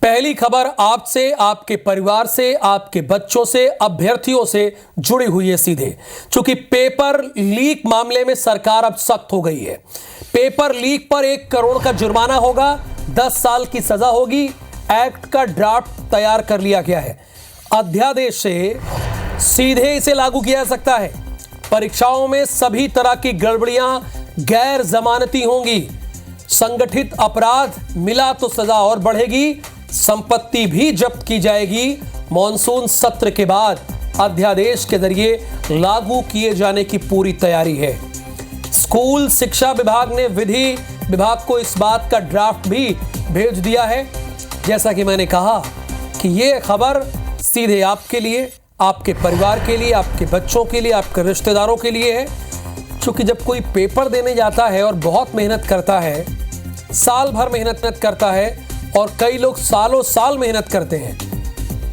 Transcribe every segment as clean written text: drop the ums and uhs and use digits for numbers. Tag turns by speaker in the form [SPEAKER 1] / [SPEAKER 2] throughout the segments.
[SPEAKER 1] पहली खबर आपसे, आपके परिवार से, आपके बच्चों से, अभ्यर्थियों से जुड़ी हुई है सीधे। चूंकि पेपर लीक मामले में सरकार अब सख्त हो गई है। पेपर लीक पर 1 करोड़ का जुर्माना होगा, 10 साल की सजा होगी। एक्ट का ड्राफ्ट तैयार कर लिया गया है। अध्यादेश से सीधे इसे लागू किया जा सकता है। परीक्षाओं में सभी तरह की गड़बड़ियां गैर जमानती होंगी। संगठित अपराध मिला तो सजा और बढ़ेगी, संपत्ति भी जब्त की जाएगी। मॉनसून सत्र के बाद अध्यादेश के जरिए लागू किए जाने की पूरी तैयारी है। स्कूल शिक्षा विभाग ने विधि विभाग को इस बात का ड्राफ्ट भी भेज दिया है। जैसा कि मैंने कहा कि यह खबर सीधे आपके लिए, आपके परिवार के लिए, आपके बच्चों के लिए, आपके रिश्तेदारों के लिए है। क्योंकि जब कोई पेपर देने जाता है और बहुत मेहनत करता है, साल भर मेहनत करता है और कई लोग सालों साल मेहनत करते हैं,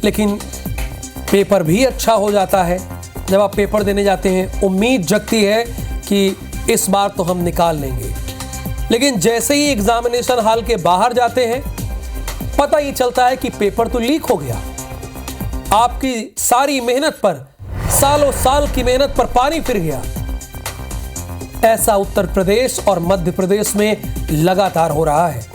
[SPEAKER 1] लेकिन पेपर भी अच्छा हो जाता है। जब आप पेपर देने जाते हैं, उम्मीद जगती है कि इस बार तो हम निकाल लेंगे, लेकिन जैसे ही एग्जामिनेशन हॉल के बाहर जाते हैं, पता ही चलता है कि पेपर तो लीक हो गया। आपकी सारी मेहनत पर, सालों साल की मेहनत पर पानी फिर गया। ऐसा उत्तर प्रदेश और मध्य प्रदेश में लगातार हो रहा है।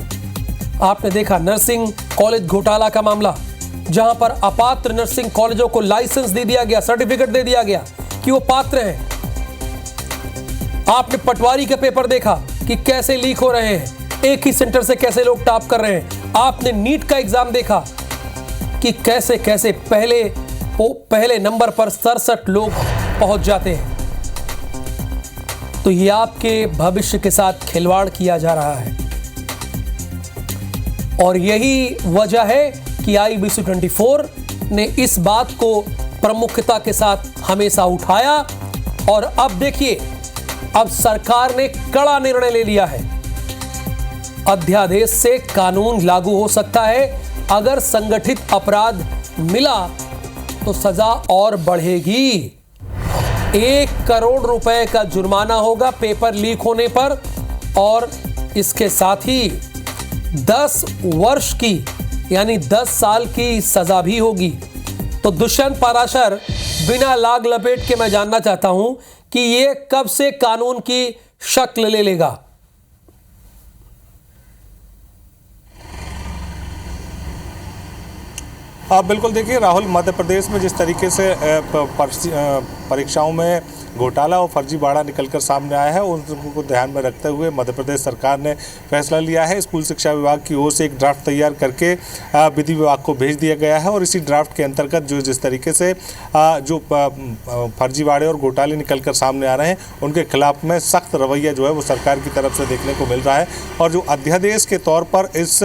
[SPEAKER 1] आपने देखा नर्सिंग कॉलेज घोटाला का मामला, जहां पर अपात्र नर्सिंग कॉलेजों को लाइसेंस दे दिया गया, सर्टिफिकेट दे दिया गया कि वो पात्र हैं। आपने पटवारी का पेपर देखा कि कैसे लीक हो रहे हैं, एक ही सेंटर से कैसे लोग टॉप कर रहे हैं। आपने नीट का एग्जाम देखा कि कैसे कैसे पहले नंबर पर 67 लोग पहुंच जाते हैं। तो ये आपके भविष्य के साथ खिलवाड़ किया जा रहा है, और यही वजह है कि IBC 24 ने इस बात को प्रमुखता के साथ हमेशा उठाया। और अब देखिए, अब सरकार ने कड़ा निर्णय ले लिया है। अध्यादेश से कानून लागू हो सकता है। अगर संगठित अपराध मिला तो सजा और बढ़ेगी। 1 करोड़ रुपए का जुर्माना होगा पेपर लीक होने पर, और इसके साथ ही 10 वर्ष की यानी 10 साल की सजा भी होगी। तो दुष्यंत पाराशर, बिना लाग लपेट के मैं जानना चाहता हूं कि ये कब से कानून की शक्ल ले लेगा?
[SPEAKER 2] बिल्कुल, देखिए राहुल, मध्य प्रदेश में जिस तरीके से परीक्षाओं में घोटाला और फर्जीवाड़ा निकलकर सामने आया है, उनको ध्यान में रखते हुए मध्य प्रदेश सरकार ने फैसला लिया है। स्कूल शिक्षा विभाग की ओर से एक ड्राफ्ट तैयार करके विधि विभाग को भेज दिया गया है, और इसी ड्राफ्ट के अंतर्गत जो जिस तरीके से जो फर्जीवाड़े और घोटाले निकलकर सामने आ रहे हैं, उनके खिलाफ में सख्त रवैया जो है वो सरकार की तरफ से देखने को मिल रहा है। और जो अध्यादेश के तौर पर इस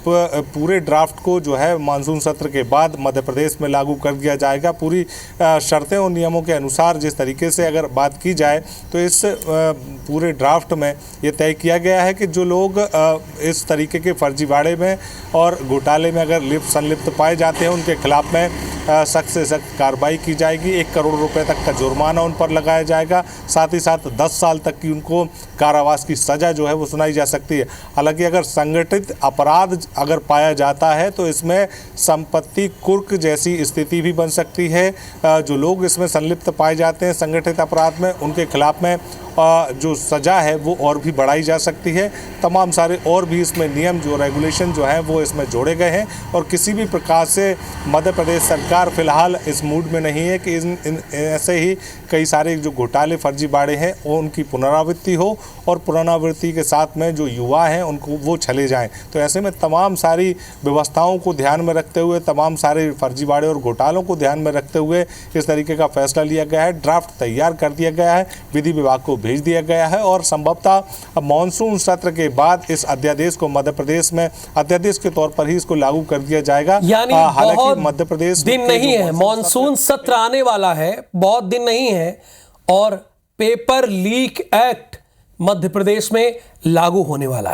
[SPEAKER 2] पूरे ड्राफ्ट को जो है मानसून सत्र के बाद मध्य प्रदेश में लागू कर दिया जाएगा। पूरी शर्तें और नियमों के अनुसार जिस तरीके से अगर बात की जाए, तो इस पूरे ड्राफ्ट में ये तय किया गया है कि जो लोग इस तरीके के फर्जीवाड़े में और घोटाले में अगर संलिप्त पाए जाते हैं, उनके खिलाफ में सख्त से सख्त कार्रवाई की जाएगी। 1 करोड़ रुपए तक का जुर्माना उन पर लगाया जाएगा। साथ ही साथ 10 साल तक की उनको कारावास की सज़ा जो है वो सुनाई जा सकती है। हालांकि अगर संगठित अपराध अगर पाया जाता है, तो इसमें संपत्ति कुर्क जैसी स्थिति भी बन सकती है। जो लोग इसमें संलिप्त पाए जाते हैं संगठित अपराध में, उनके खिलाफ में जो सज़ा है वो और भी बढ़ाई जा सकती है। तमाम सारे और भी इसमें नियम जो रेगुलेशन जो हैं वो इसमें जोड़े गए हैं, और किसी भी प्रकार से मध्य प्रदेश सरकार फ़िलहाल इस मूड में नहीं है कि ऐसे ही कई सारे जो घोटाले फर्जीवाड़े हैं उनकी पुनरावृत्ति हो, और पुनरावृत्ति के साथ में जो युवा हैं उनको वो चले जाएं। तो ऐसे में तमाम सारी व्यवस्थाओं को ध्यान में रखते हुए, तमाम सारे फर्जीवाड़े और घोटालों को ध्यान में रखते हुए इस तरीके का फैसला लिया गया है। ड्राफ्ट तैयार कर दिया गया है, विधि विभाग को भेज दिया गया है, और संभवतः मॉनसून सत्र के बाद इस अध्यादेश को मध्य प्रदेश में अध्यादेश के तौर पर ही इसको लागू कर दिया जाएगा।
[SPEAKER 1] यानी
[SPEAKER 2] हालांकि मध्य प्रदेश
[SPEAKER 1] दिन नहीं है, मॉनसून सत्र आने वाला है, बहुत दिन नहीं है, और paper leak act Madhya Pradesh में लागू होने वाला है।